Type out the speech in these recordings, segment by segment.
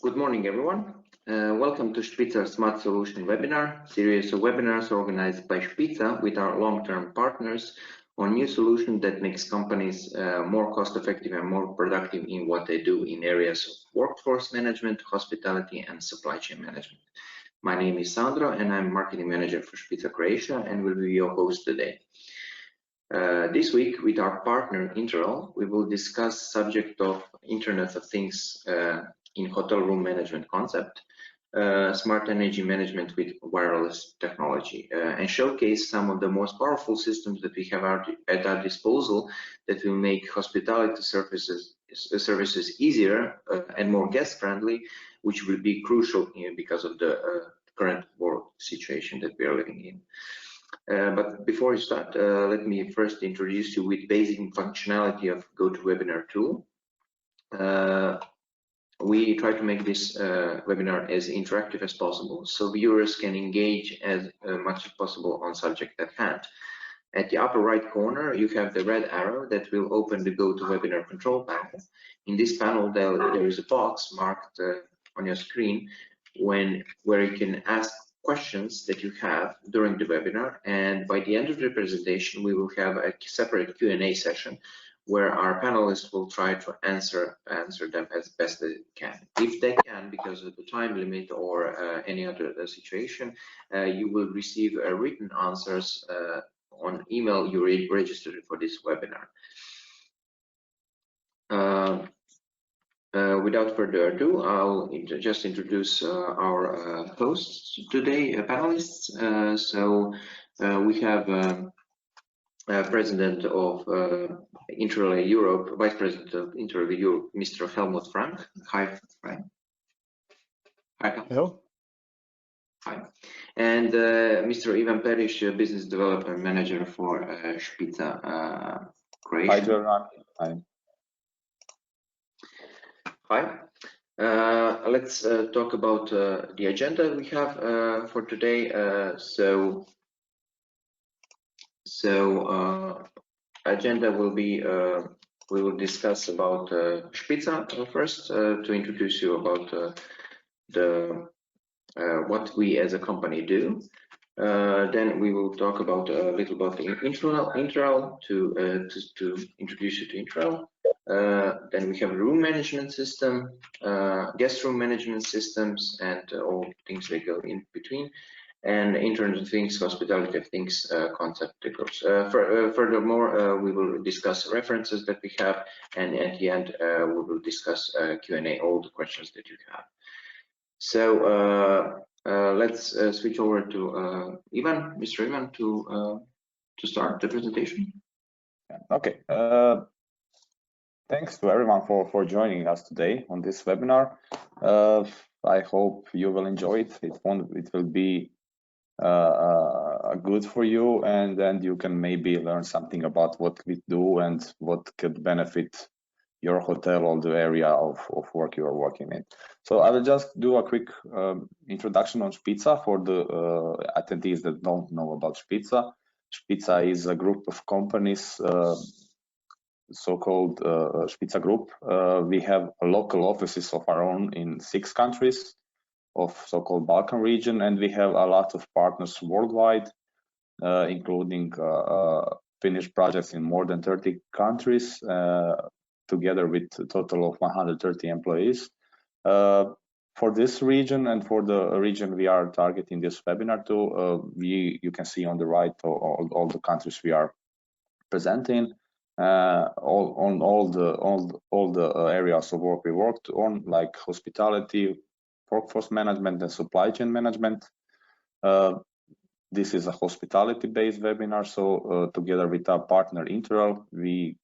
Good morning, everyone. Welcome to Spitzer Smart Solution webinar, series of webinars organized by Spitzer with our long-term partners on new solutions that makes companies more cost-effective and more productive in what they do in areas of workforce management, hospitality, and supply chain management. My name is Sandro, and I'm marketing manager for Spitzer Croatia, and will be your host today. This week, with our partner Interroll, we will discuss subject of Internet of Things in hotel room management concept, smart energy management with wireless technology, and showcase some of the most powerful systems that we have at our disposal that will make hospitality services easier and more guest-friendly, which will be crucial because of the current world situation that we are living in. But before we start, let me first introduce you with basic functionality of GoToWebinar tool. We try to make this webinar as interactive as possible, so viewers can engage as much as possible on subject at hand. At the upper right corner, you have the red arrow that will open the GoToWebinar control panel. In this panel, there is a box marked on your screen where you can ask questions that you have during the webinar, and by the end of the presentation, we will have a separate Q&A session where our panelists will try to answer them as best they can. If they can, because of the time limit or any other situation, you will receive written answers on email you registered for this webinar. Without further ado, I'll just introduce our hosts today, panelists. We have President of Interroll Europe, Vice President of Interroll Europe, Mr. Helmut Frank. Hi, Frank. Hi. Hello. Hi. And Mr. Ivan Periš, Business Development Manager for Spitzer Croatia. Hi, Jordan. Hi. Hi. Let's talk about the agenda we have for today. Agenda will be we will discuss about Spitzer first to introduce you about what we as a company do. Then we will talk about a little about the Interroll to introduce you to Interroll. Then we have room management system, guest room management systems, and all things that go in between. And Internet of Things, Hospitality of Things concept that goes. Furthermore, we will discuss references that we have, and at the end, we will discuss Q&A, all the questions that you have. So let's switch over to Ivan, Mr. Ivan, to start the presentation. Okay. Thanks to everyone for joining us today on this webinar. I hope you will enjoy it. It will be good for you, and then you can maybe learn something about what we do and what could benefit your hotel or the area of work you are working in. So I will just do a quick introduction on Spitzer for the attendees that don't know about Spitzer. Spitzer is a group of companies, so-called Spitzer Group. We have local offices of our own in 6 countries of so-called Balkan region, and we have a lot of partners worldwide, including finished projects in more than 30 countries, together with a total of 130 employees. For this region and for the region we are targeting this webinar to, you can see on the right all the countries we are presenting, all the areas of work we worked on, like hospitality, workforce management, and supply chain management. This is a hospitality-based webinar, so together with our partner Interroll, we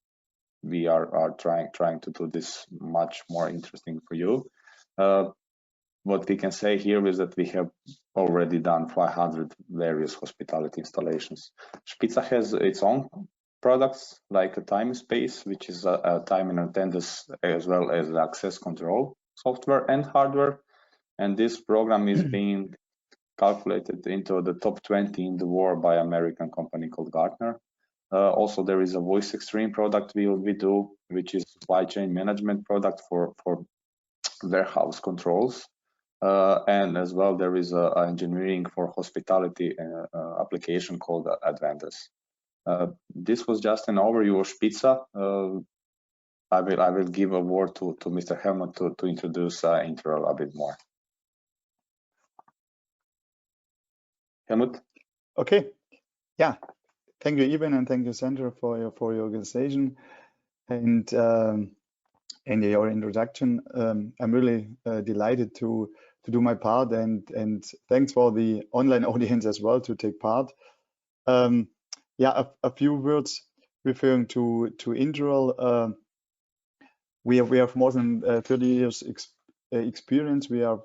are trying to do this much more interesting for you. What we can say here is that we have already done 500 various hospitality installations. Spitzer has its own products like a time space, which is a time and attendance, as well as access control software and hardware. And this program is being calculated into the top 20 in the world by an American company called Gartner. Also, there is a Voice Extreme product we do, which is supply chain management product for warehouse controls. And as well, there is a engineering for hospitality application called Advantas. This was just an overview of Špica. I will give a word to Mr. Helmut to introduce Interroll a bit more. Helmut? Okay. Yeah. Thank you, Ivan, and thank you, Sandra, for your organization and your introduction. I'm really delighted to do my part, and thanks for the online audience as well to take part. Yeah, a few words referring to Interroll. We have more than 30 years experience. We are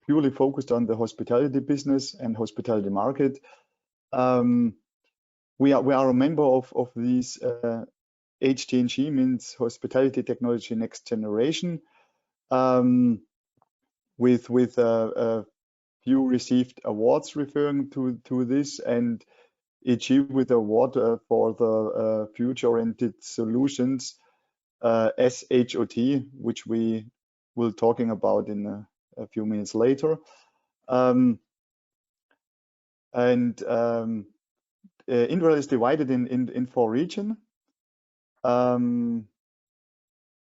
purely focused on the hospitality business and hospitality market. We are a member of these HTNG, means Hospitality Technology Next Generation, with a few received awards referring to this, and EG with the award for the future-oriented solutions, SHOT, which we will talking about in a few minutes later. Interroll is divided in 4 regions.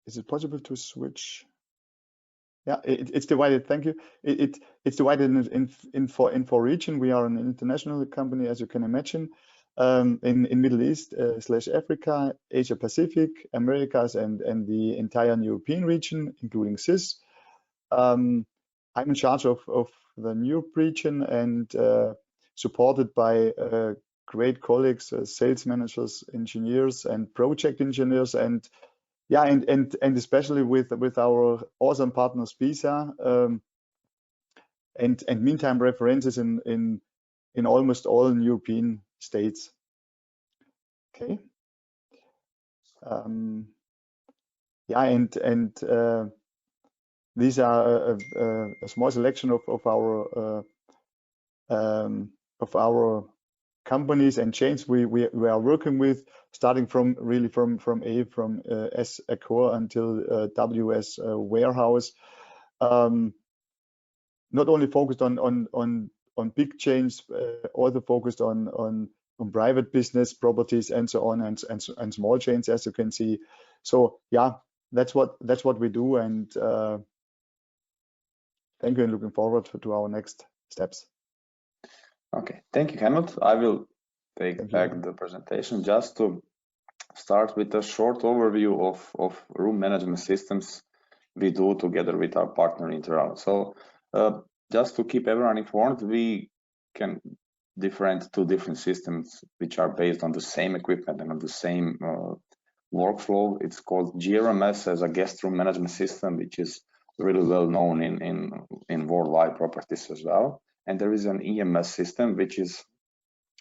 Is it possible to switch? Yeah, it's divided. Thank you. It's divided in four regions. We are an international company, as you can imagine. In Middle East / Africa, Asia Pacific, Americas, and the entire European region, including CIS. I'm in charge of the Europe region and supported by great colleagues, sales managers, engineers, and project engineers, and yeah, and especially with our awesome partner Visa, and meantime references in almost all European states. Okay. Yeah, and these are a small selection of our companies and chains we are working with, starting from S Accor until WS Warehouse. Not only focused on big chains, also focused on private business properties and so on, and small chains, as you can see. So yeah, that's what we do, and thank you, and looking forward to our next steps. Okay, thank you, Helmut. I will take back the presentation just to start with a short overview of room management systems we do together with our partner Interroll. So just to keep everyone informed, we can different 2 different systems which are based on the same equipment and on the same workflow. It's called GRMS as a guest room management system, which is really well known in worldwide properties as well. And there is an EMS system, which is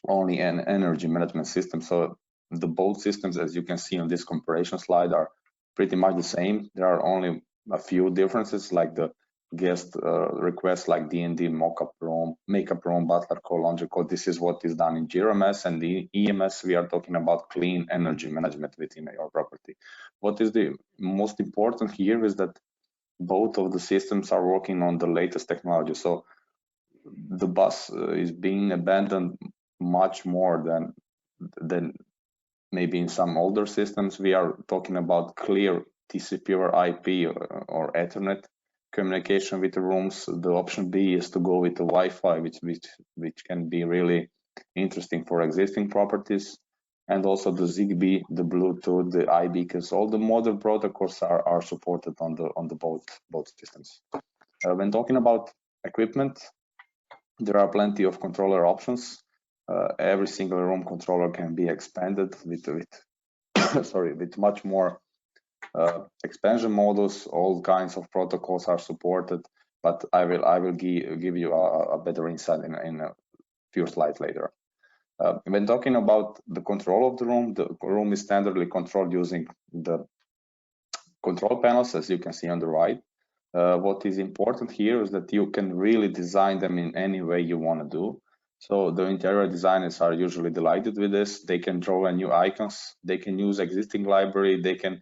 only an energy management system. So the both systems, as you can see on this comparison slide, are pretty much the same. There are only a few differences, like the guest requests, like D&D, mock-up room, makeup room, butler call, laundry call. This is what is done in GRMS, and the EMS, we are talking about clean energy management within your property. What is the most important here is that both of the systems are working on the latest technology. So the bus is being abandoned much more than maybe in some older systems. We are talking about clear TCP or IP or Ethernet communication with the rooms. The option B is to go with the Wi-Fi, which can be really interesting for existing properties, and also the Zigbee, the Bluetooth, the iBeacons. All the modern protocols are supported on the both systems. When talking about equipment, there are plenty of controller options. Every single room controller can be expanded with with much more expansion models. All kinds of protocols are supported, but I will give you a better insight in a few slides later. When talking about the control of the room is standardly controlled using the control panels, as you can see on the right. What is important here is that you can really design them in any way you want to do. So the interior designers are usually delighted with this. They can draw new icons, they can use existing library, they can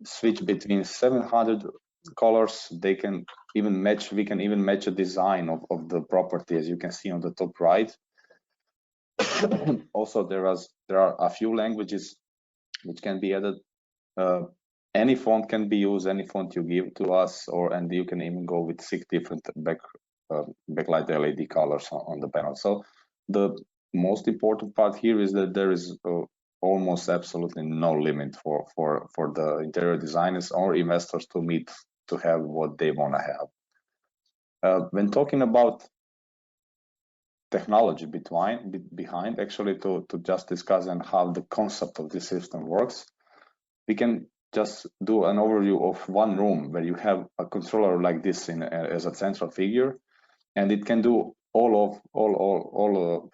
switch between 700 colors. They can even match, we can even match a design of the property, as you can see on the top right. Also, there are a few languages which can be added. Any font can be used, any font you give to us, and you can even go with 6 different backlight LED colors on the panel. So the most important part here is that there is almost absolutely no limit for the interior designers or investors to have what they want to have. When talking about technology behind, actually, to just discuss and how the concept of this system works, we can just do an overview of one room where you have a controller like this as a central figure, and it can do all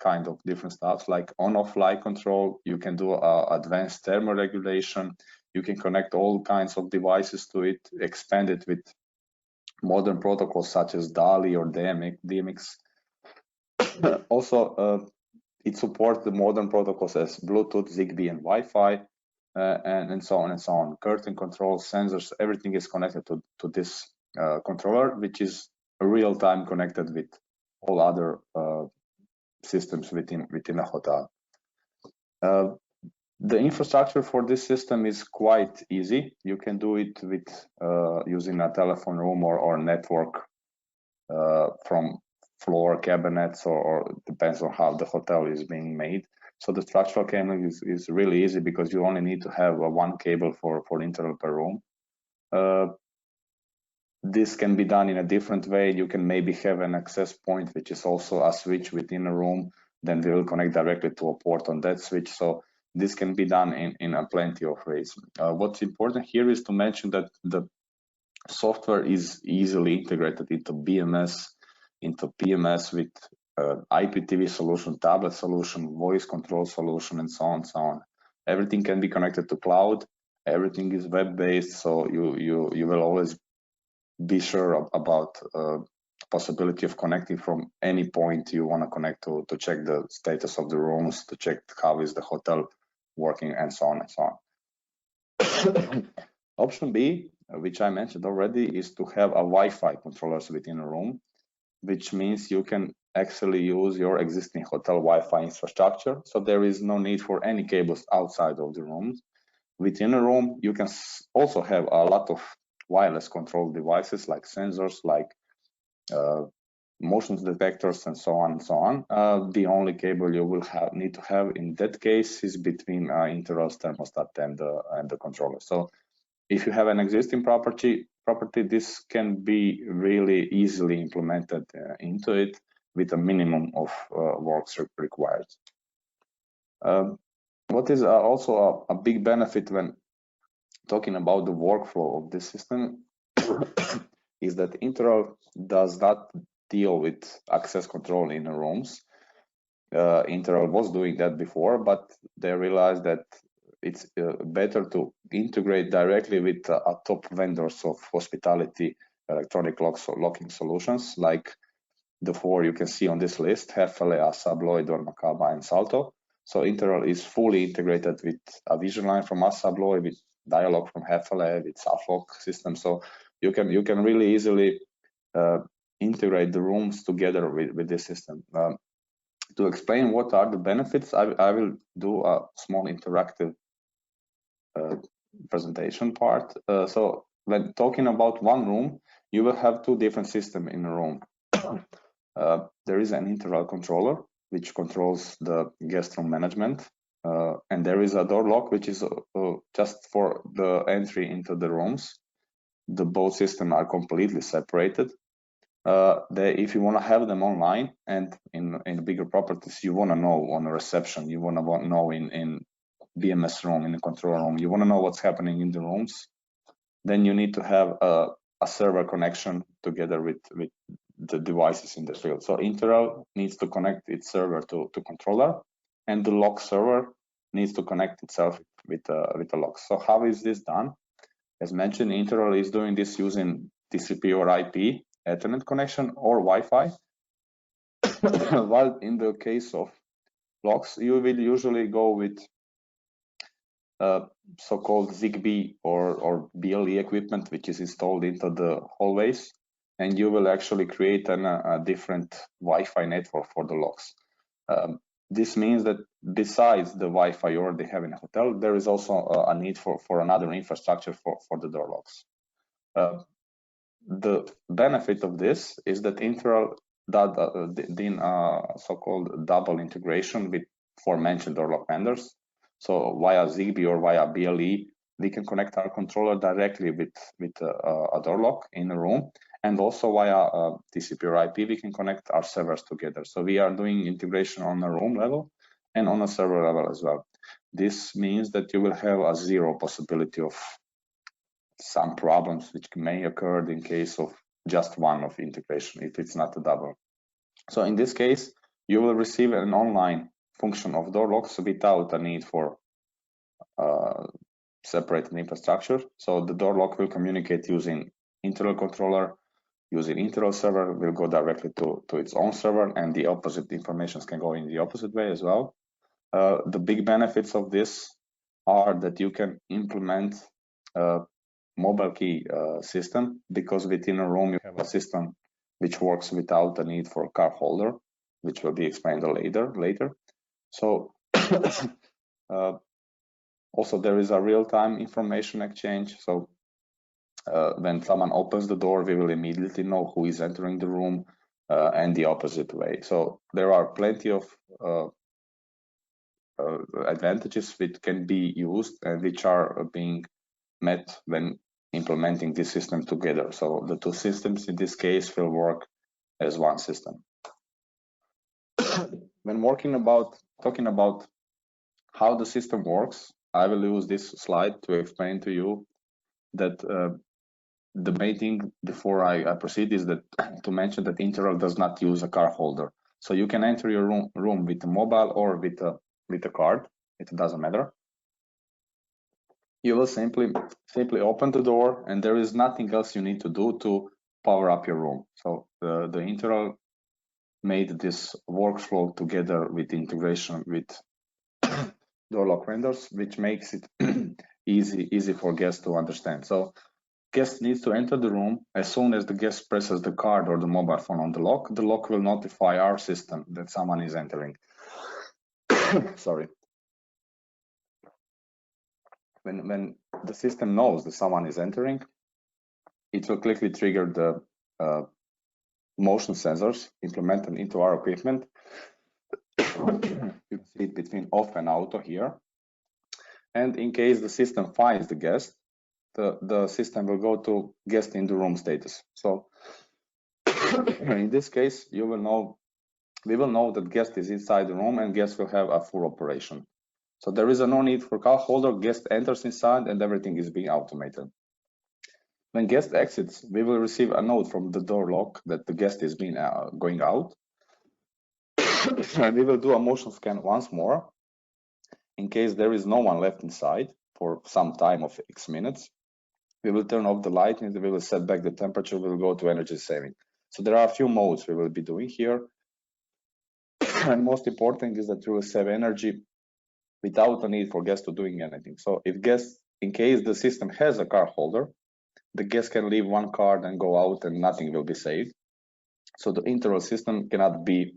kind of different stuff like on-off light control. You can do advanced thermoregulation. You can connect all kinds of devices to it, expand it with modern protocols such as DALI or DMX. Also, it supports the modern protocols as Bluetooth, Zigbee, and Wi-Fi, and so on and so on. Curtain control, sensors, everything is connected to this controller, which is real-time connected with all other systems within a hotel. The infrastructure for this system is quite easy. You can do it with using a telephone room or network from floor cabinets, or depends on how the hotel is being made. So the structural cabling is really easy because you only need to have one cable for internal per room. This can be done in a different way. You can maybe have an access point, which is also a switch within a room. Then they will connect directly to a port on that switch. So this can be done in a plenty of ways. What's important here is to mention that the software is easily integrated into BMS, into PMS with IPTV solution, tablet solution, voice control solution, and so on, so on. Everything can be connected to cloud. Everything is web-based, so you will always be sure about possibility of connecting from any point you want to connect to check the status of the rooms, to check how is the hotel working, and so on and so on. Option B, which I mentioned already, is to have a Wi-Fi controllers within a room, which means you can actually use your existing hotel Wi-Fi infrastructure. So there is no need for any cables outside of the rooms. Within a room, you can also have a lot of wireless control devices like sensors, like motion detectors, and so on and so on. The only cable you will need to have in that case is between Interal's thermostat and the controller. So if you have an existing property, this can be really easily implemented into it with a minimum of works required. What is also a big benefit when talking about the workflow of this system is that Interal does not deal with access control in the rooms. Interal was doing that before, but they realized that it's better to integrate directly with top vendors of hospitality electronic locking solutions, like the 4 you can see on this list: Hefele, Assa Abloy, Dormakaba, and Salto. So Interal is fully integrated with a vision line from Assa Abloy, with Dialog from Hefele, with SafeLock system. So you can really easily integrate the rooms together with this system. To explain what are the benefits, I will do a small interactive presentation part. So when talking about one room, you will have 2 different systems in a room. There is an Interal controller, which controls the guest room management. And there is a door lock, which is just for the entry into the rooms. Both systems are completely separated. If you want to have them online and in the bigger properties, you want to know on the reception, you want to know in BMS room, in the control room, you want to know what's happening in the rooms, then you need to have a server connection together with the devices in the field. So Interal needs to connect its server to controller, and the lock server needs to connect itself with the lock. So how is this done? As mentioned, Interal is doing this using TCP or IP Ethernet connection or Wi-Fi. While in the case of locks, you will usually go with so-called Zigbee or BLE equipment, which is installed into the hallways, and you will actually create a different Wi-Fi network for the locks. This means that besides the Wi-Fi you already have in a hotel, there is also a need for another infrastructure for the door locks. The benefit of this is that Interel did so-called double integration with aforementioned door lock vendors. So via Zigbee or via BLE, we can connect our controller directly with a door lock in a room, and also via TCP or IP, we can connect our servers together. So we are doing integration on a room level and on a server level as well. This means that you will have a zero possibility of some problems which may occur in case of just one of integration, if it's not a double. So in this case, you will receive an online function of door locks without a need for separated infrastructure. So the door lock will communicate using Interel controller, using Interel server, will go directly to its own server, and the opposite information can go in the opposite way as well. The big benefits of this are that you can implement a mobile key system, because within a room you have a system which works without the need for a card holder, which will be explained later. So also there is a real-time information exchange. So when someone opens the door, we will immediately know who is entering the room, and the opposite way. So there are plenty of advantages which can be used and which are being met when implementing this system together. So the two systems in this case will work as one system. When talking about how the system works, I will use this slide to explain to you that the main thing before I proceed is that to mention that Interel does not use a card holder. So you can enter your room with a mobile or with a card. It doesn't matter. You will simply open the door, and there is nothing else you need to do to power up your room. So the Interel made this workflow together with integration with door lock vendors, which makes it easy for guests to understand. So guest needs to enter the room. As soon as the guest presses the card or the mobile phone on the lock will notify our system that someone is entering. Sorry. When the system knows that someone is entering, it will quickly trigger the motion sensors implemented into our equipment. You can see it between off and auto here. And in case the system finds the guest, the system will go to guest in the room status. So in this case, we will know that guest is inside the room, and guest will have a full operation. So there is no need for card holder. Guest enters inside and everything is being automated. When guest exits, we will receive a note from the door lock that the guest is going out. And we will do a motion scan once more. In case there is no one left inside for some time of X minutes, we will turn off the light and we will set back the temperature. We will go to energy saving. So there are a few modes we will be doing here. And most important is that we will save energy without the need for guests to doing anything. So if guests, in case the system has a card holder, the guest can leave one card and go out and nothing will be saved. So the Interel system cannot be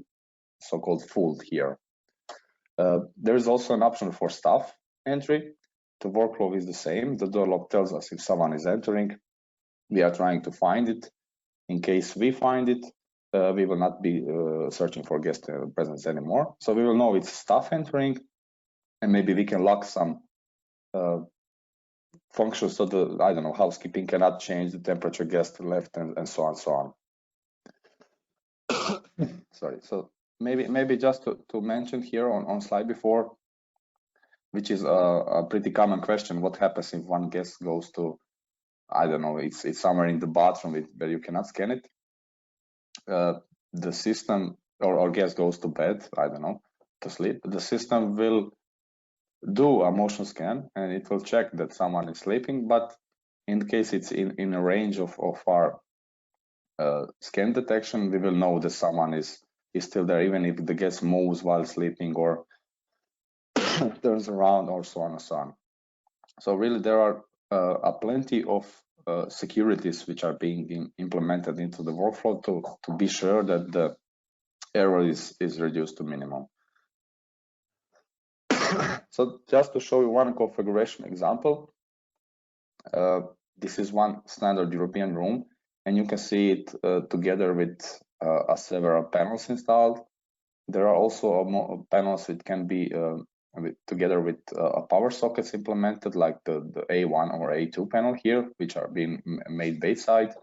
so-called fooled here. There is also an option for staff entry. The workflow is the same. The door lock tells us if someone is entering. We are trying to find it. In case we find it, we will not be searching for guest presence anymore. So we will know it's staff entering, and maybe we can lock some functions so the, I don't know, housekeeping cannot change the temperature guest left and so on. Sorry. So maybe just to mention here on slide before, which is a pretty common question: what happens if one guest goes to, I don't know, it's somewhere in the bathroom where you cannot scan it? The system or guest goes to bed, I don't know, to sleep. The system will do a motion scan and it will check that someone is sleeping, but in case it's in a range of our scan detection, we will know that someone is still there, even if the guest moves while sleeping or turns around or so on and so on. So really there are plenty of securities which are being implemented into the workflow to be sure that the error is reduced to minimum. So just to show you one configuration example, this is one standard European room, and you can see it together with several panels installed. There are also panels which can be together with power sockets implemented, like the A1 or A2 panel here, which are being made bedside.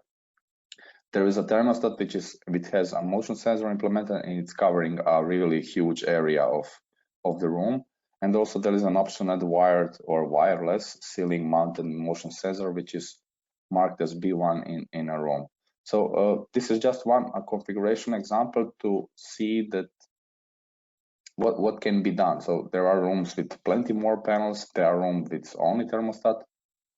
There is a thermostat which has a motion sensor implemented, and it's covering a really huge area of the room. And also there is an optional wired or wireless ceiling mounted motion sensor, which is marked as B1 in a room. So this is just one configuration example to see that what can be done. So there are rooms with plenty more panels, there are rooms with only thermostat,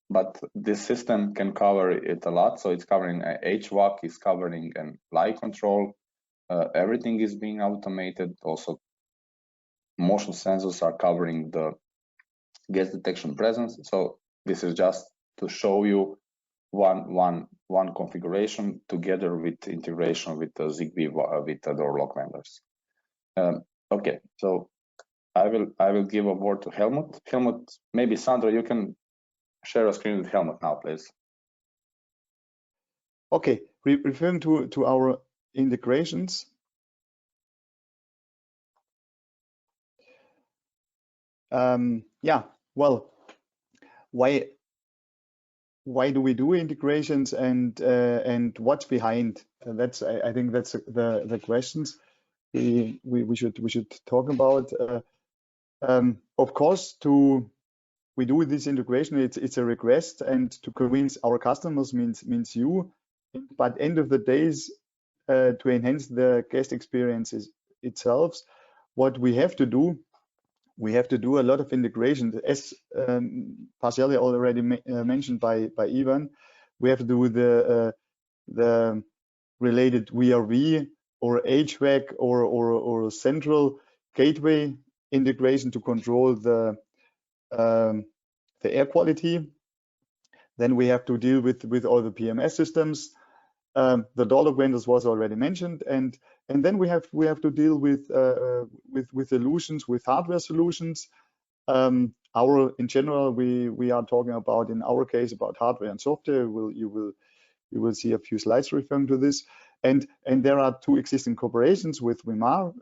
but this system can cover it a lot. So it's covering HVAC, it's covering light control, everything is being automated. Also motion sensors are covering the gas detection presence. So this is just to show you one configuration together with integration with the Zigbee with the door lock vendors. Okay, so I will give a word to Helmut. Helmut, maybe Sandra, you can share a screen with Helmut now, please. Okay, referring to our integrations. Yeah, well, why do we do integrations, and what's behind? That's I think that's the questions we should talk about. Of course, we do this integration. It's a request, and to convince our customers means you. But end of the days, to enhance the guest experiences itself, what we have to do. We have to do a lot of integration, as partially already mentioned by Ivan. We have to do the related VRV or HVAC or central gateway integration to control the air quality. Then we have to deal with all the PMS systems. The door lock vendors was already mentioned, and then we have to deal with solutions, with hardware solutions. In general, we are talking about, in our case, about hardware and software. You will see a few slides referring to this, and there are two existing corporations with Wimar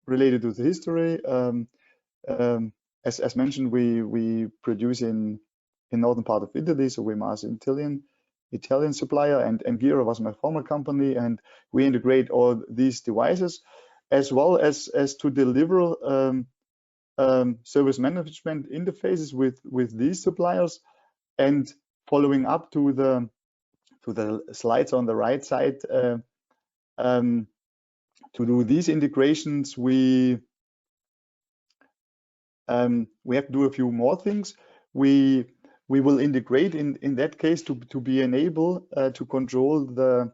related to the history. As mentioned, we produce in northern part of Italy, so Wimar is Italian supplier, and Gira was my former company, and we integrate all these devices, as well as to deliver service management interfaces with these suppliers. And following up to the slides on the right side, to do these integrations, we have to do a few more things. We will integrate in that case to be able to control the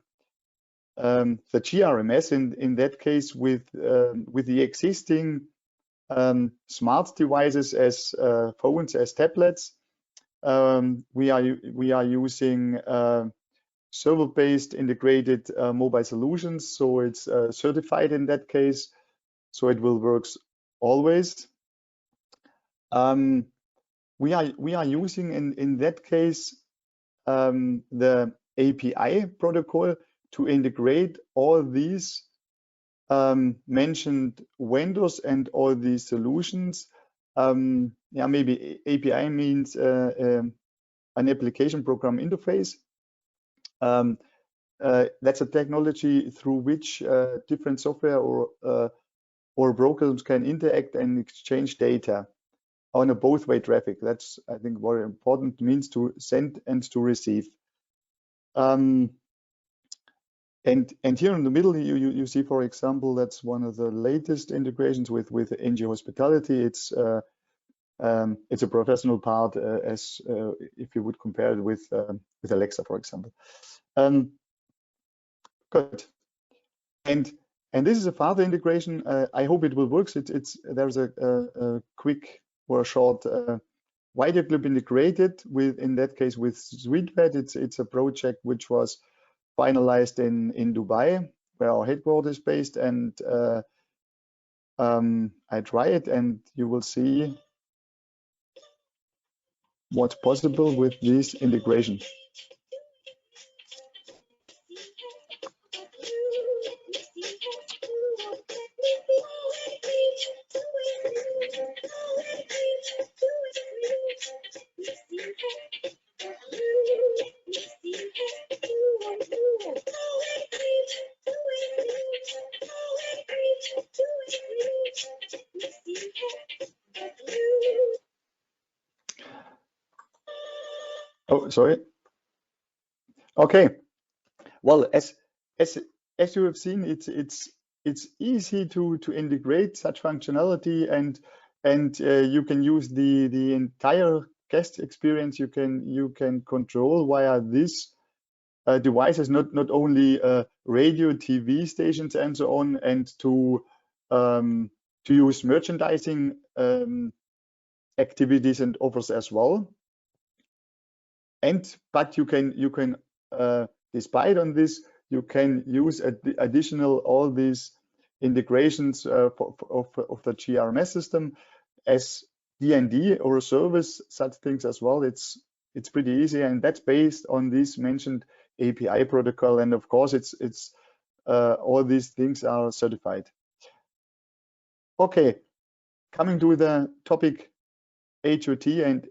GRMS in that case with the existing smart devices as phones, as tablets. We are using server-based integrated mobile solutions, so it's certified in that case, so it will work always. We are using in that case the API protocol to integrate all these mentioned vendors and all these solutions. Yeah, maybe API means an application program interface. That's a technology through which different software or programs can interact and exchange data on a both-way traffic. That's, I think, very important, means to send and to receive. And here in the middle, you see, for example, that's one of the latest integrations with ENG Hospitality. It's a professional part, as if you would compare it with Alexa, for example. Good. And this is a further integration. I hope it will work. There's a quick or a short Video Clip integrated with, in that case, with SweetVet. It's a project which was finalized in Dubai, where our headquarters is based, and I try it, and you will see what's possible with this integration. Oh, sorry. Okay. Well, as you have seen, it's easy to integrate such functionality, and you can use the entire guest experience. You can control via this devices, not only radio, TV stations, and so on, and to use merchandising activities and offers as well. But you can despite on this, you can use additional all these integrations of the GRMS system as D&D or a service, such things as well. It's pretty easy, and that's based on this mentioned API protocol, and of course it's all these things are certified. Okay, coming to the topic HOT and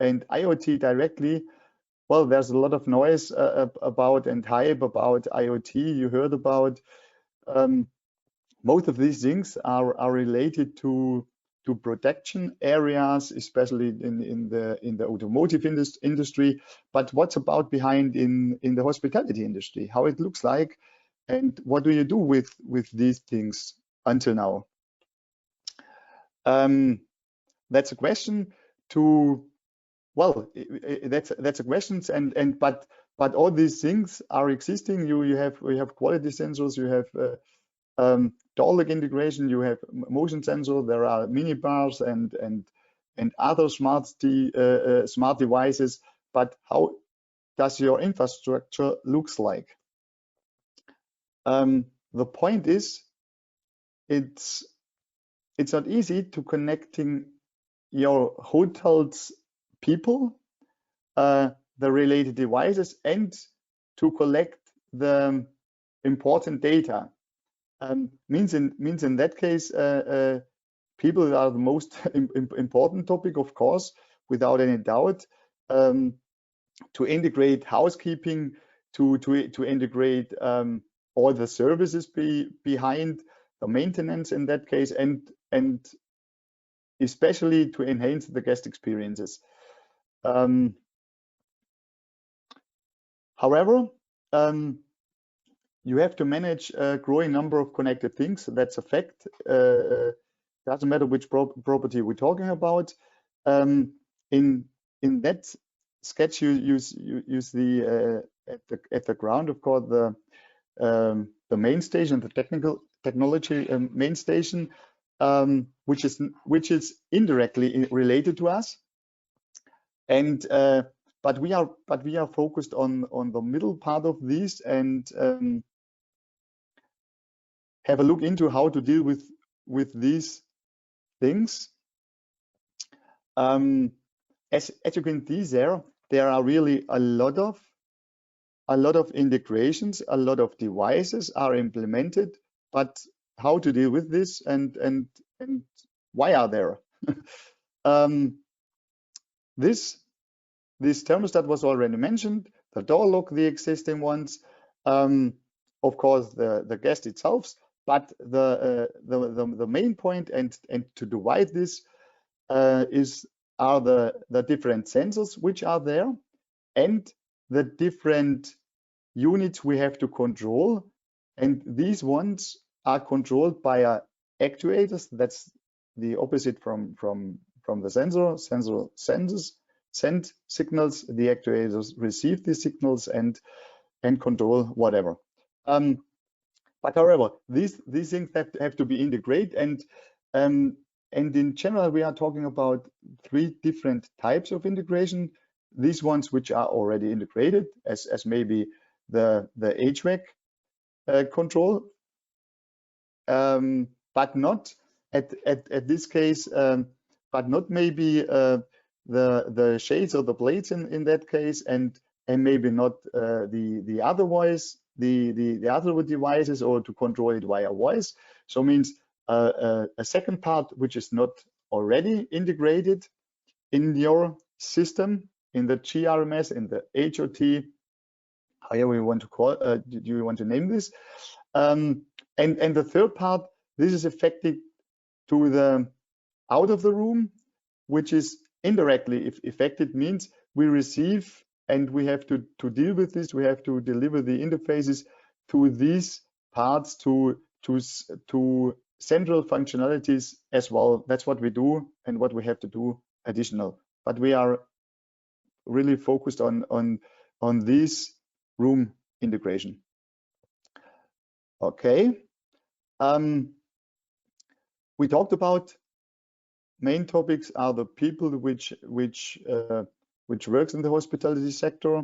IoT directly. Well, there's a lot of noise about and hype about IoT. You heard about. Most of these things are related to protection areas, especially in the automotive industry. But what's about behind in the hospitality industry? How it looks like, and what do you do with these things until now? That's a question to. Well, that's a question, but all these things are existing. You have quality sensors, you have door lock integration, you have motion sensor. There are mini bars and other smart devices. But how does your infrastructure looks like? The point is, it's not easy to connecting your hotel's people, the related devices, and to collect the important data. Means in that case, people are the most important topic, of course, without any doubt. To integrate housekeeping, to integrate all the services behind the maintenance in that case, and especially to enhance the guest experiences. However, you have to manage a growing number of connected things. That's a fact. Doesn't matter which property we're talking about. In that sketch, you use the at the ground, of course, the main station, the technology main station, which is indirectly related to us. And but we are focused on the middle part of this, and have a look into how to deal with these things. As you can see there are really a lot of integrations, a lot of devices are implemented, but how to deal with this and why are there? This thermostat was already mentioned, the door lock, the existing ones, of course the guest itself, but the main point and to divide this are the different sensors which are there, and the different units we have to control, and these ones are controlled by actuators. That's the opposite from the sensor. Send signals, the actuators receive these signals and control whatever. But however, these things have to be integrated, and in general, we are talking about 3 different types of integration. These ones which are already integrated, as maybe the HVAC control, but not at this case, but not maybe the shades or the blades in that case, and maybe not the other voice, the other devices, or to control it via voice. So means a second part which is not already integrated in your system, in the GRMS, in the HOT, however you want to call do you want to name this, and the third part, this is affected to the out of the room, which is indirectly if affected, means we receive and we have to deal with this. We have to deliver the interfaces to these parts to central functionalities as well. That's what we do and what we have to do additional. But we are really focused on this room integration. Okay. We talked about main topics are the people which works in the hospitality sector.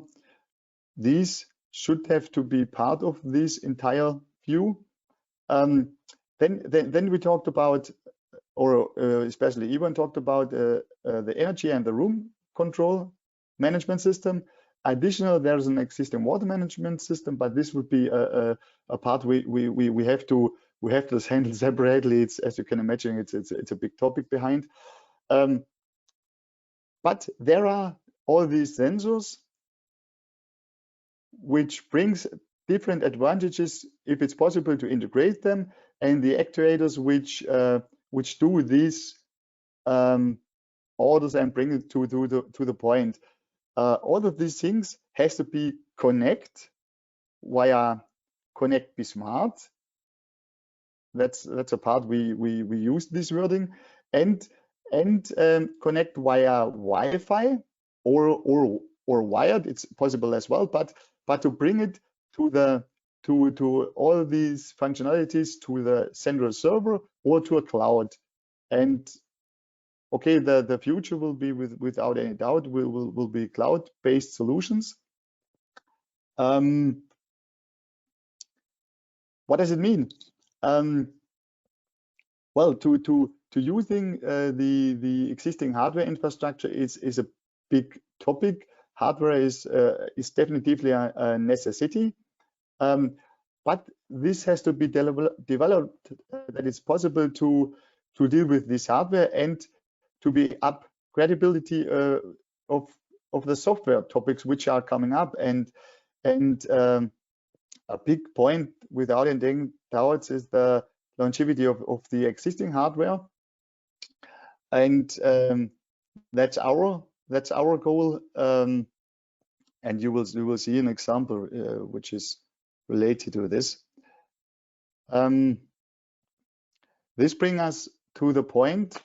These should have to be part of this entire view. Then we talked about, or especially Ivan talked about the energy and the room control management system. Additional, there's an existing water management system, but this would be a part we have to handle separately. It's, as you can imagine, it's a big topic behind. But there are all these sensors which brings different advantages if it's possible to integrate them, and the actuators which do these orders and bring it to the point. All of these things has to be connect via Connect Be Smart. That's a part we use this wording, and connect via Wi-Fi or wired. It's possible as well, but to bring it to all these functionalities to the central server or to a cloud. And okay, the future will be without any doubt will be cloud-based solutions. What does it mean? Well, to using the existing hardware infrastructure is a big topic. Hardware is definitely a necessity, but this has to be developed that it's possible to deal with this hardware and to be up credibility of the software topics which are coming up, and a big point without any doubts is the longevity of the existing hardware, and that's our goal, and you will see an example which is related to this. This brings us to the point.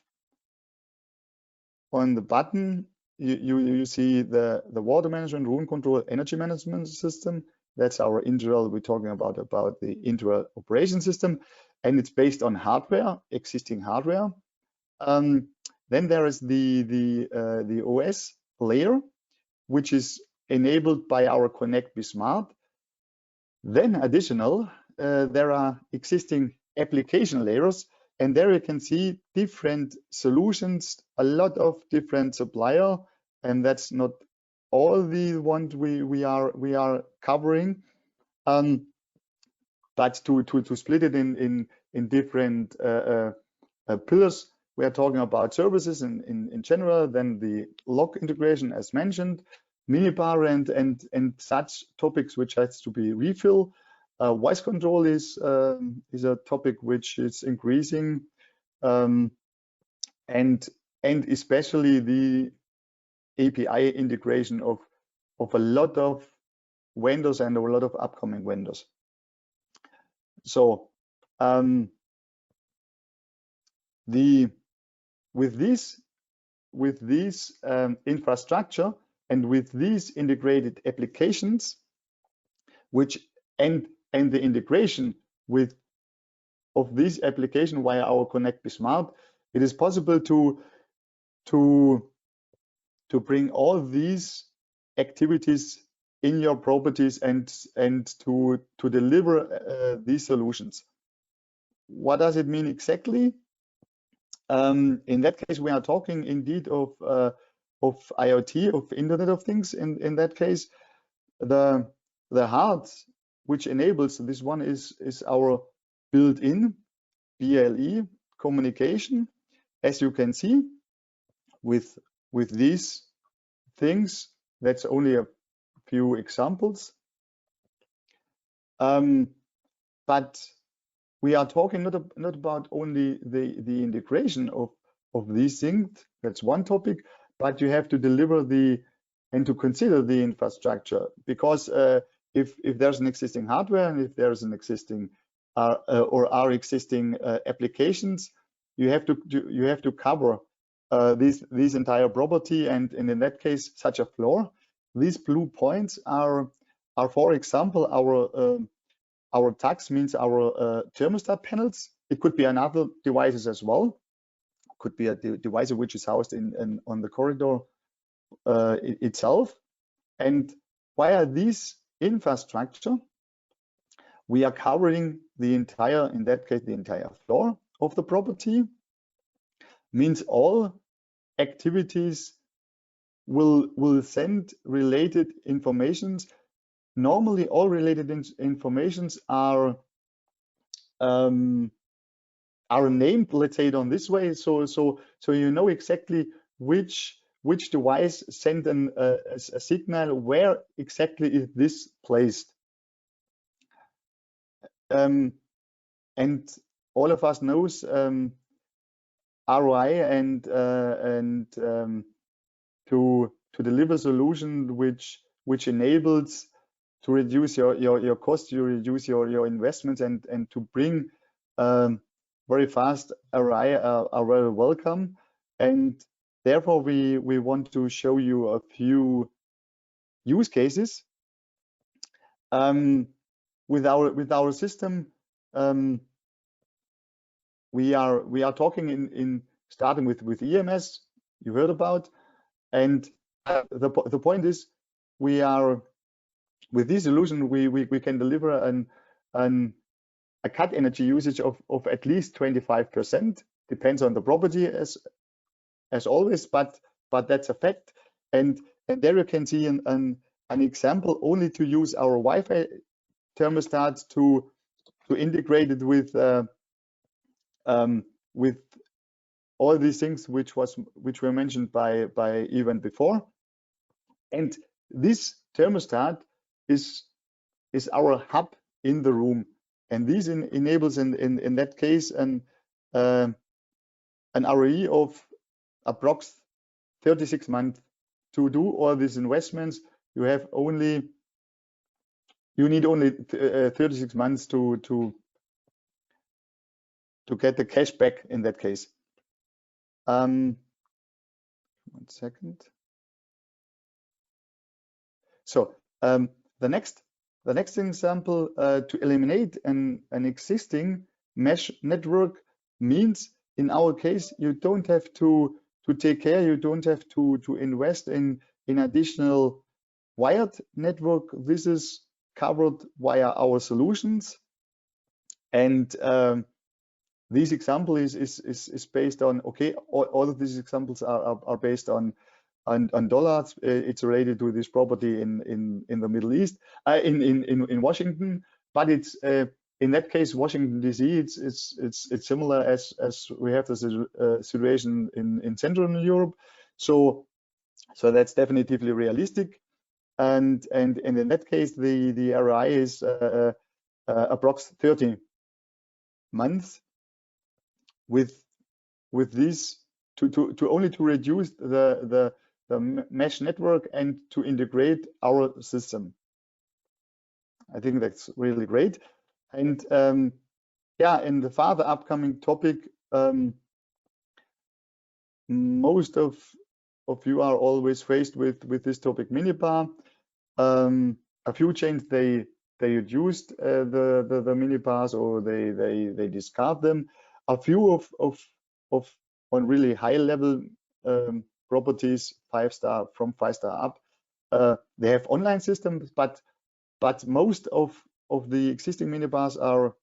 On the button, you see the water management, room control, energy management system. That's our internal. We're talking about the internal operation system, and it's based on hardware, existing hardware. Then there is the OS layer, which is enabled by our Connect Be Smart. Then additional, there are existing application layers, and there you can see different solutions, a lot of different suppliers, and that's not all the ones we are covering, but to split it in different pillars, we are talking about services in general, then the log integration as mentioned, minibar and such topics which has to be refilled. Voice control is a topic which is increasing, and especially the API integration of a lot of vendors and a lot of upcoming vendors. So with this infrastructure and with these integrated applications, which and the integration of this application via our Connect Be Smart it is possible to bring all these activities in your properties and to deliver these solutions. What does it mean exactly? In that case, we are talking indeed of IoT, of Internet of Things. In that case, the heart which enables this one is our built-in BLE communication, as you can see with these things. That's only a few examples, but we are talking not about only the integration of these things. That's one topic, but you have to deliver and to consider the infrastructure, because if there's an existing hardware and if there's an existing existing applications, you have to cover this entire property, and in that case such a floor. These blue points are for example our tags, means our thermostat panels. It could be another devices as well. It could be a device which is housed on the corridor itself. And via this infrastructure, we are covering the entire, in that case, the entire floor of the property. Means all activities will send related informations. Normally, all related informations are named, let's say it on this way, so you know exactly which device sent a signal, where exactly is this placed. And all of us knows ROI and to deliver solution which enables to reduce your cost, you reduce your investments, and to bring very fast ROI are very welcome. And therefore we want to show you a few use cases with our system. We are talking in starting with EMS, you heard about, and the point is, we are with this solution we can deliver a cut energy usage of at least 25%. Depends on the property as always, but that's a fact. And there you can see an example, only to use our Wi-Fi thermostat to integrate it with all these things which were mentioned by Ivan before. And this thermostat is our hub in the room, and this enables in that case an ROE of approx 36 months. To do all these investments, you need only 36 months to get the cash back in that case. 1 second. So the next example, to eliminate an existing mesh network, means in our case you don't have to take care, you don't have to invest in additional wired network. This is covered via our solutions, and this example is based on, okay, all of these examples are based on dollars. It's related to this property in the Middle East, in Washington, but it's in that case Washington DC. It's similar as we have the situation in Central Europe. So that's definitively realistic, and in that case the ROI is approx 30 months with this to only to reduce the mesh network and to integrate our system. I think that's really great. And yeah, in the further upcoming topic, most of you are always faced with this topic, minibar. A few chains they reduced the minibars, or they discard them. A few of really high level properties, 5-star, from 5-star up. They have online systems, but most of the existing minibars are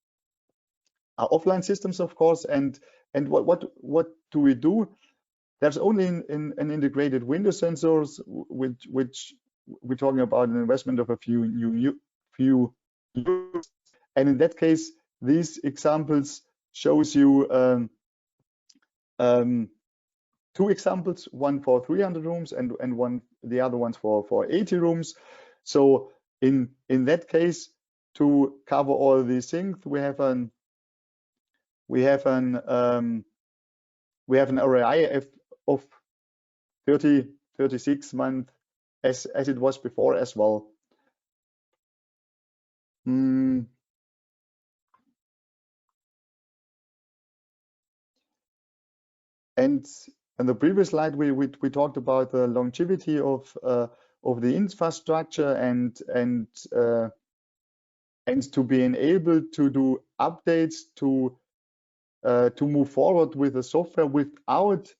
offline systems, of course. And what do we do? There's only an integrated window sensors, which we're talking about an investment of a few euros. And in that case, these examples shows you 2 examples, one for 300 rooms and the other ones for 80 rooms. So in that case, to cover all these things, we have an ROI of 36 months as it was before as well. And on the previous slide, we talked about the longevity of the infrastructure and to be enabled to do updates to move forward with the software without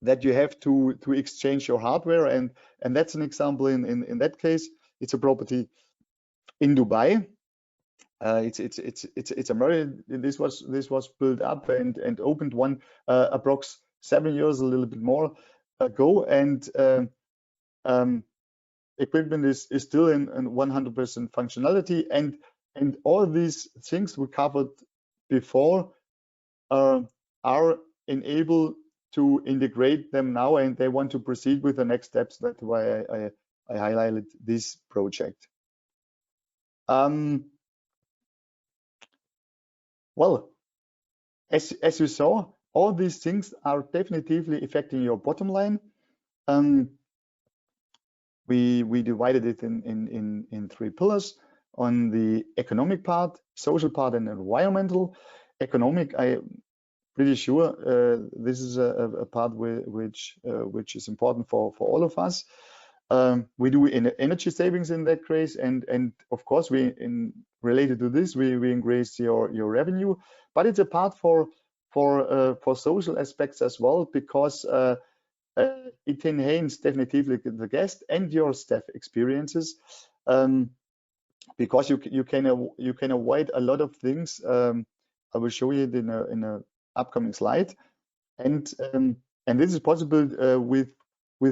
that you have to exchange your hardware. And that's an example in that case. It's a property in Dubai. It's American. This was built up and opened approx 7 years, a little bit more ago, and equipment is still in 100% functionality, and all these things we covered before are enabled to integrate them now, and they want to proceed with the next steps. That's why I highlighted this project. Well, as you saw, all these things are definitively affecting your bottom line. We divided it in 3 pillars: on the economic part, social part, and environmental. Economic, I'm pretty sure this is a part which is important for all of us. We do energy savings in that case, and of course related to this we increase your revenue, but it's a part for social aspects as well, because it enhances definitively the guest and your staff experiences, because you can avoid a lot of things. I will show you it in a upcoming slide, and this is possible with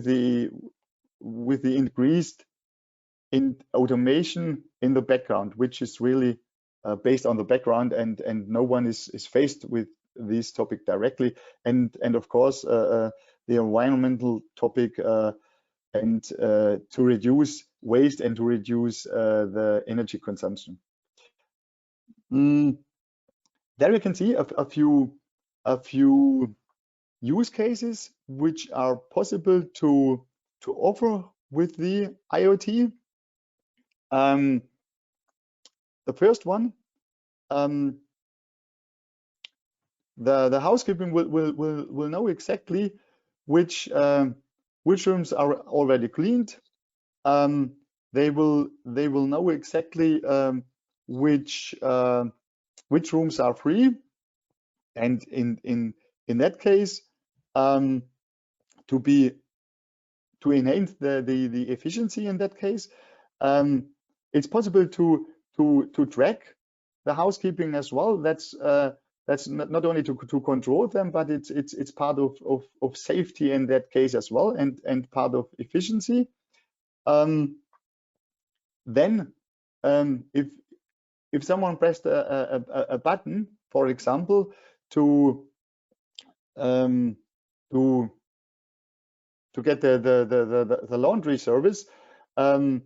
the increased in automation in the background, which is really based on the background, and no one is faced with this topic directly, and of course the environmental topic, and to reduce waste and to reduce the energy consumption. There you can see a few use cases which are possible to offer with the IoT. The first one, the housekeeping will know exactly which rooms are already cleaned. They will know exactly which rooms are free, and in that case, to enhance the efficiency in that case, it's possible to track the housekeeping as well. That's not only to control them, but it's part of safety in that case as well, and part of efficiency. Then if someone pressed a button, for example, to get the laundry service, the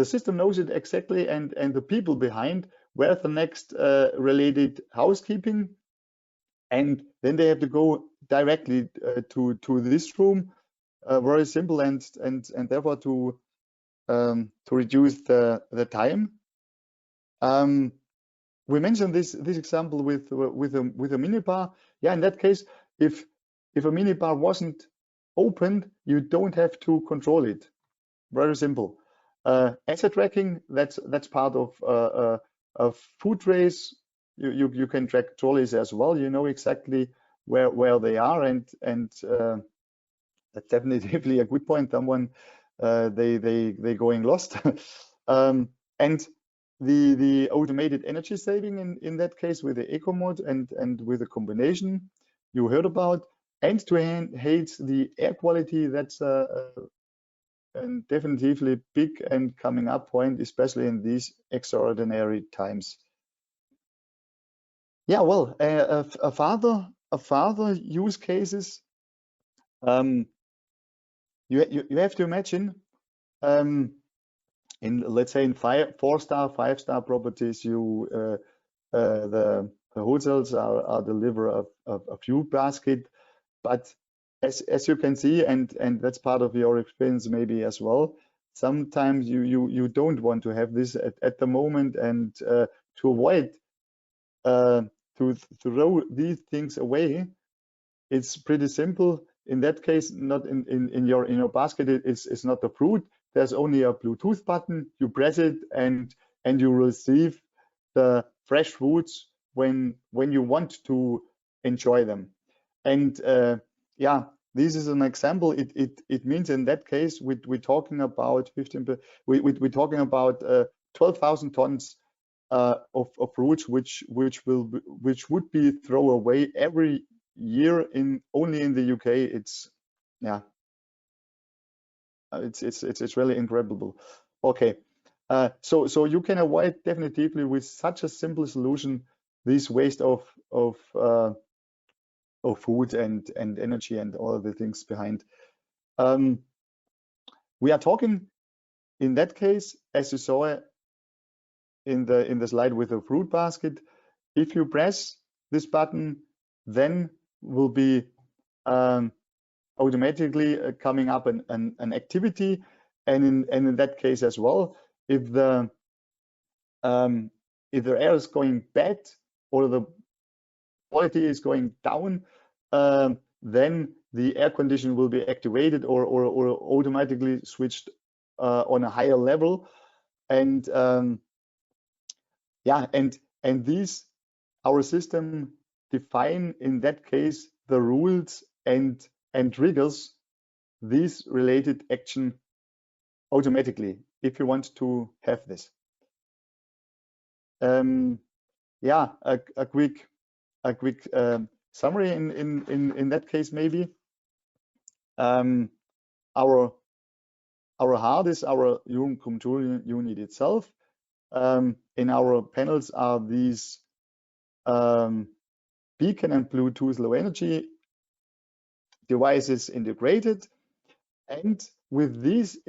system knows it exactly, and the people behind where the next related housekeeping, and then they have to go directly to this room. Very simple, and therefore to reduce the time. We mentioned this example with a minibar. Yeah, in that case, if a minibar wasn't opened, you don't have to control it. Very simple. Asset tracking, that's part of food trays. You can track trolleys as well. You know exactly where they are, and that's definitely a good point. Someone they going lost. And the automated energy saving in that case with the eco mode and with the combination you heard about, and to enhance the air quality, that's a definitely big and coming up point, especially in these extraordinary times. Yeah, well, a further use cases. You have to imagine, in, let's say, in 4-star, 5-star properties, the hotels are deliver a few basket, but as you can see, and that's part of your experience maybe as well, sometimes you don't want to have this at the moment, and to avoid to throw these things away, it's pretty simple. In that case, not in your basket, it's not the fruit. There's only a Bluetooth button. You press it, and you receive the fresh fruits when you want to enjoy them. And yeah, this is an example. It means in that case we're talking about 15. We're talking about 12,000 tons of fruits which would be thrown away every year only in the UK. It's, yeah, it's really incredible. Okay, so you can avoid definitively with such a simple solution this waste of food and energy and all of the things behind. We are talking in that case, as you saw in the slide with the fruit basket. If you press this button, then will be automatically coming up an activity, and in that case as well, if the air is going bad or the quality is going down, then the air condition will be activated or automatically switched on a higher level, and yeah, and these our system define in that case the rules and triggers these related action automatically if you want to have this. Yeah, a quick summary in that case maybe. Our heart is our room control unit itself. In our panels are these beacon and Bluetooth low energy devices integrated, and with these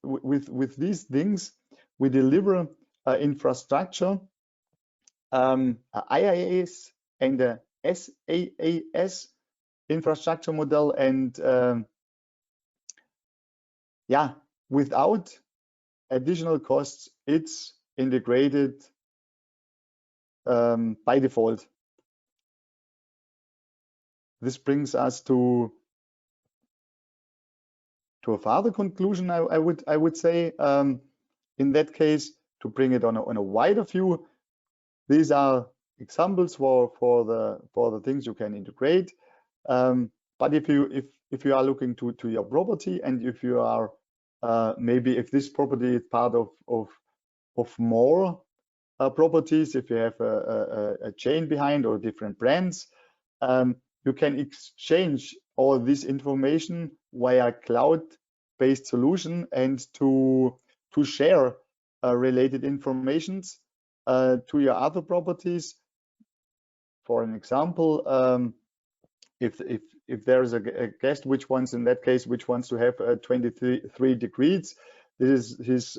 with these things we deliver infrastructure, IaaS and a SaaS infrastructure model, and yeah, without additional costs, it's integrated by default. This brings us to a further conclusion, I would say, in that case, to bring it on a wider view. These are examples for the things you can integrate. But if you are looking to your property, and if you are maybe if this property is part of more properties, if you have a chain behind or different brands, you can exchange all this information via cloud-based solution, and to share related informations to your other properties. For an example, if there is a guest which wants, in that case, which wants to have 23 degrees, this is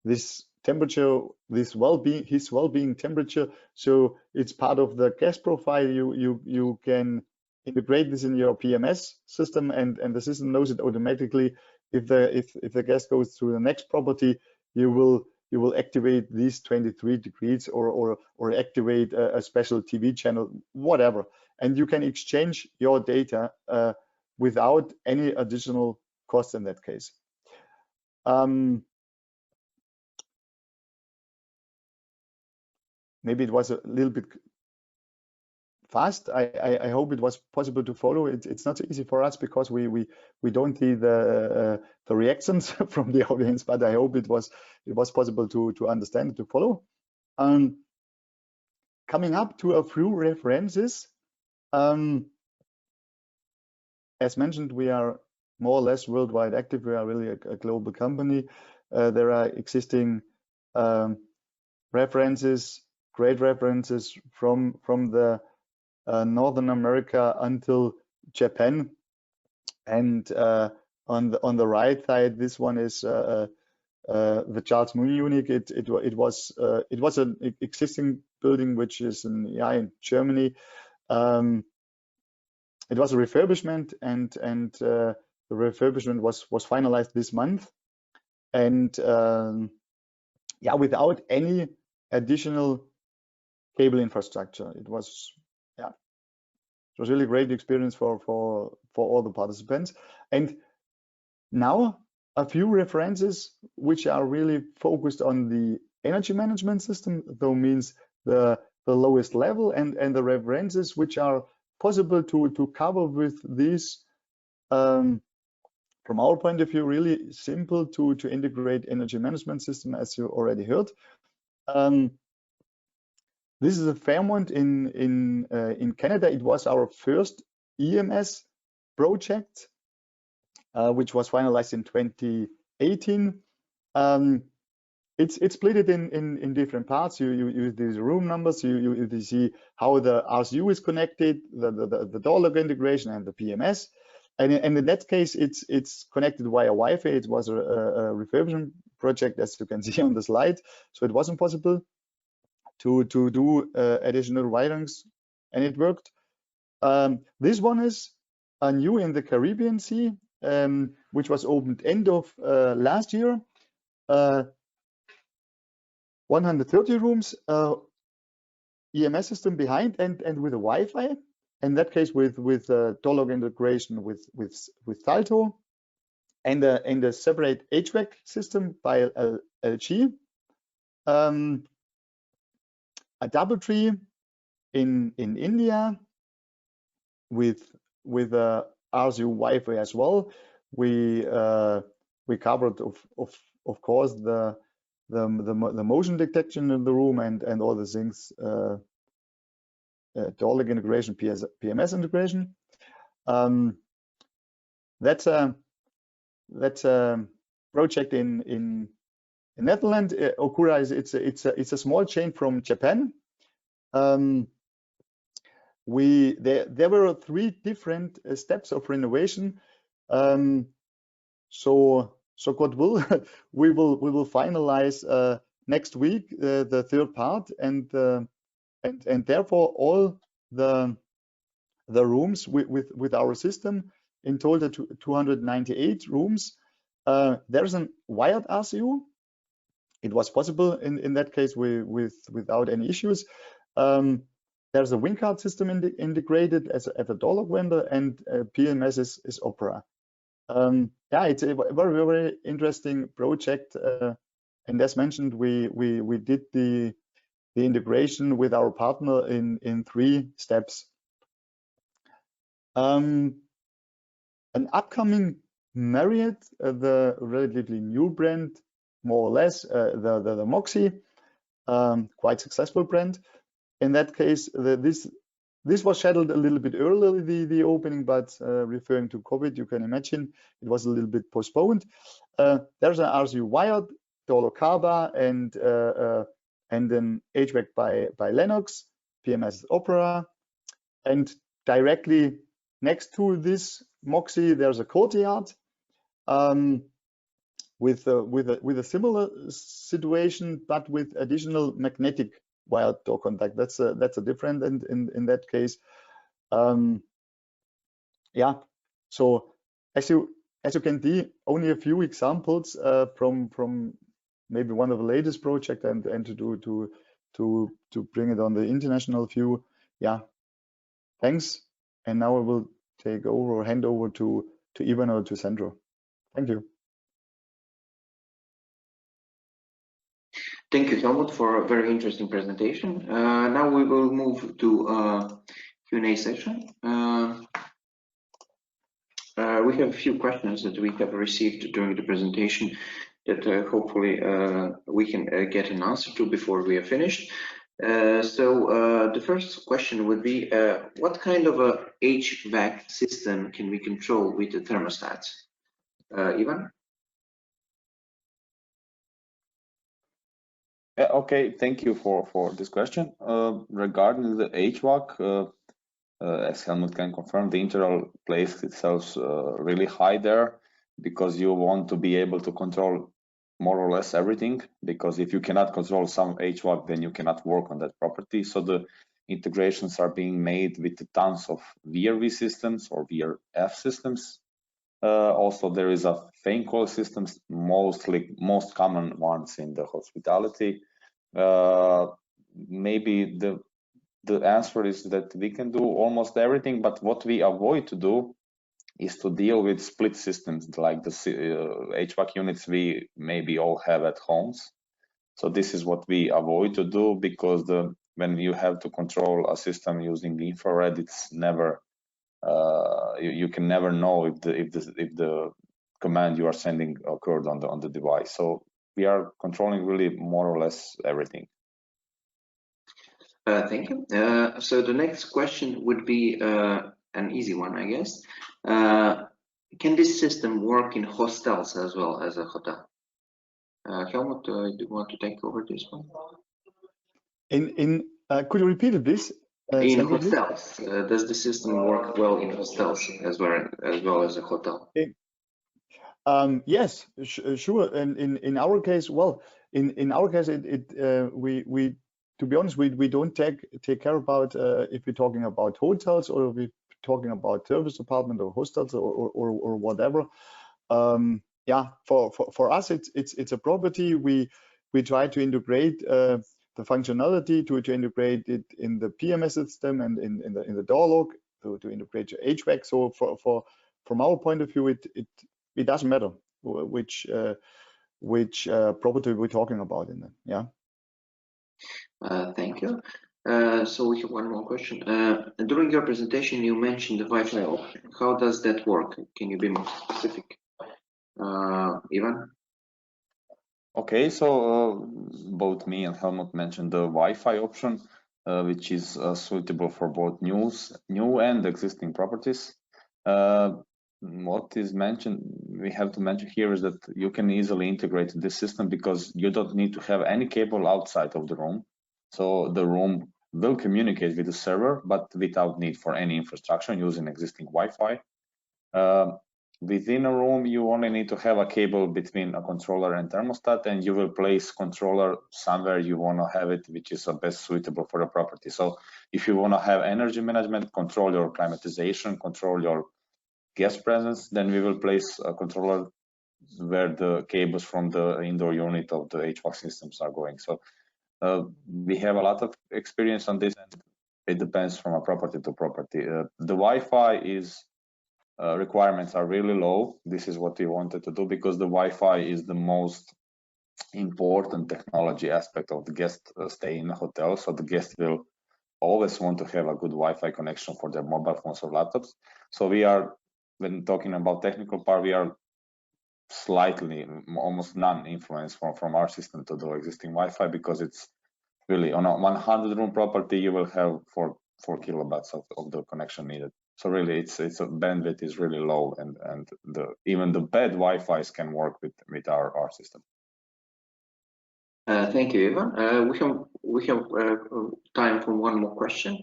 this temperature, his well-being temperature. So it's part of the guest profile. You can integrate this in your PMS system, and the system knows it automatically. If the guest goes to the next property, you will activate these 23 degrees or activate a special TV channel, whatever, and you can exchange your data without any additional cost in that case. Maybe it was a little bit fast. I hope it was possible to follow. It's not so easy for us because we don't see the reactions from the audience, but I hope it was possible to understand and to follow. Coming up to a few references. As mentioned, we are more or less worldwide active. We are really a global company. There are existing references, great references from the Northern America until Japan. And on the right side, this one is the Charles Moon unit. It was an existing building which is in Germany. It was a refurbishment, and the refurbishment was finalized this month, and without any additional cable infrastructure. It was really a great experience for all the participants. And now a few references which are really focused on the energy management system, though means the lowest level, and the references which are possible to cover with these, from our point of view, really simple to integrate energy management system, as you already heard. This is a Fairmont in Canada. It was our first EMS project, which was finalized in 2018. It's split it in different parts. You use these room numbers. You see how the RCU is connected, the door lock integration, and the PMS. And in that case, it's connected via Wi-Fi. It was a refurbishment project, as you can see on the slide. So it wasn't possible to do additional wirings, and it worked. This one is new in the Caribbean Sea, which was opened end of last year. 130 rooms, EMS system behind, and with a Wi-Fi. In that case, with door lock integration with Salto, and a separate HVAC system by LG. A double tree in India with RCU Wi-Fi as well. We covered of course the motion detection in the room and all the things, door lock integration, PMS integration. That's a project in Netherlands. Okura it's a small chain from Japan. There were 3 different steps of renovation. So God will, we will finalize next week the 3rd part, and therefore all the rooms with our system, in total 298 rooms. There's a wired RCU. It was possible in that case without any issues. There's a WIN card system integrated as a door lock vendor, and PMS is Opera. It's a very interesting project, and as mentioned, we did the integration with our partner in 3 steps. An upcoming Marriott, the relatively new brand, more or less, the Moxie, quite successful brand. In that case, this was scheduled a little bit early, the opening, but referring to COVID, you can imagine it was a little bit postponed. There's an RCU wired, door lock Kaba, and then HVAC by Lennox, PMS Opera, and directly next to this Moxie, there's a courtyard with a similar situation, but with additional magnetic wired door contact. That's a different in that case. So as you can see, only a few examples from maybe one of the latest project, and to bring it on the international view. Thanks. And now I will take over or hand over to Ivan or to Sandro. Thank you. Thank you, Helmut, for a very interesting presentation. Now we will move to Q&A section. We have a few questions that we have received during the presentation that hopefully we can get an answer to before we are finished. So the first question would be, what kind of a HVAC system can we control with the thermostats? Ivan? Okay, thank you for this question. Regarding the HVAC, as Helmut can confirm, the interval plays itself really high there because you want to be able to control more or less everything, because if you cannot control some HVAC, then you cannot work on that property. So the integrations are being made with tons of VRV systems or VRF systems. Also, there is a fan coil systems, most common ones in the hospitality. Maybe the answer is that we can do almost everything, but what we avoid to do is to deal with split systems like the HVAC units we maybe all have at homes. So this is what we avoid to do, because when you have to control a system using infrared, it's never you can never know if the command you are sending occurred on the device. So we are controlling really more or less everything. Thank you. So the next question would be an easy one, I guess. Can this system work in hostels as well as a hotel? Helmut, do you want to take over this one? Could you repeat it, please? In hostels, does the system work well in hostels as well as a hotel? Yes, sure. And in our case, well, in our case, we to be honest, we don't take care about if we're talking about hotels or if we're talking about service apartment or hostels or whatever. Yeah, for us, it's a property. We try to integrate the functionality to integrate it in the PMS system and in the door lock to integrate your HVAC. So from our point of view, it doesn't matter which property we're talking about in them. Yeah. Thank you. So we have one more question. During your presentation, you mentioned the Wi-Fi option. How does that work? Can you be more specific, Ivan? Okay, so both me and Helmut mentioned the Wi-Fi option, which is suitable for both new and existing properties. What is mentioned, we have to mention here, is that you can easily integrate this system because you don't need to have any cable outside of the room. So the room will communicate with the server, but without need for any infrastructure using existing Wi-Fi. Within a room, you only need to have a cable between a controller and thermostat, and you will place controller somewhere you want to have it, which is best suitable for the property. So if you want to have energy management, control your climatization, control your guest presence, then we will place a controller where the cables from the indoor unit of the HVAC systems are going. So we have a lot of experience on this, and it depends from a property to property. The Wi-Fi requirements are really low. This is what we wanted to do because the Wi-Fi is the most important technology aspect of the guest stay in a hotel. So the guest will always want to have a good Wi-Fi connection for their mobile phones or laptops. So we are, when talking about technical part, we are slightly, almost none influence from our system to the existing Wi-Fi, because it's really on a 100-room property, you will have 4 kilobytes of the connection needed. So really, it's a bandwidth is really low, and even the bad Wi-Fi's can work with our system. Thank you, Ivan. We have time for one more question.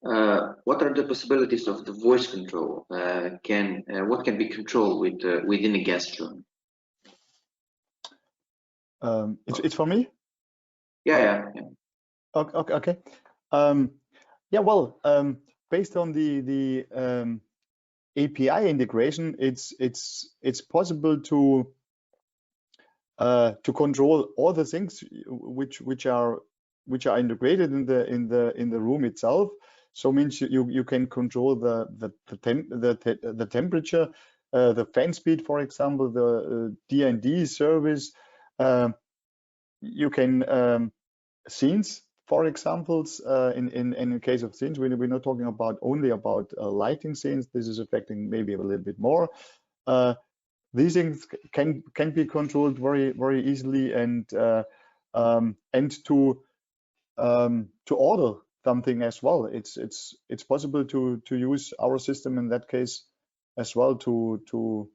What are the possibilities of the voice control? What can be controlled within a guest room? It's for me. Yeah. Okay. Yeah. Well, based on the API integration, it's possible to control all the things which are integrated in the room itself. So means you can control the temperature, the fan speed, for example, the D&D service. You can scenes for examples, in the case of scenes, we're not talking about only about lighting scenes. This is affecting maybe a little bit more. These things can be controlled very easily, and to order something as well. It's possible to use our system in that case as well to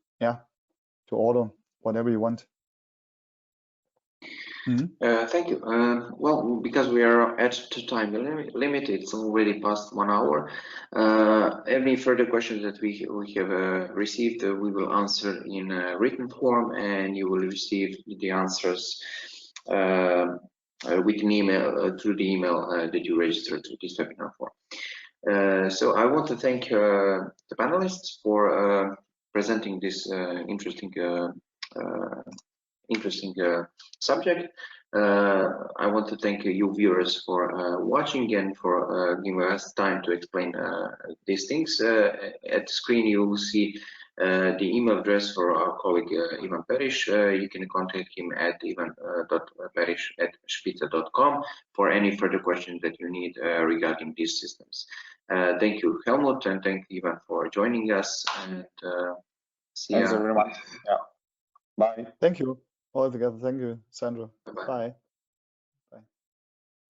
order whatever you want. Thank you. Well, because we are at the time limit, it's already past 1 hour. Any further questions that we have received, we will answer in a written form, and you will receive the answers with an email through the email that you registered to this webinar for. So I want to thank the panelists for presenting this interesting subject. I want to thank you viewers for watching and for giving us time to explain these things. At the screen you will see the email address for our colleague Ivan Periš. You can contact him at ivan.periš@špica.com for any further questions that you need regarding these systems. Thank you, Helmut, and thank you, Ivan, for joining us. And see Thanks ya. very much. Yeah. Bye. Thank you all together. Thank you, Sandro. Bye-bye. Bye.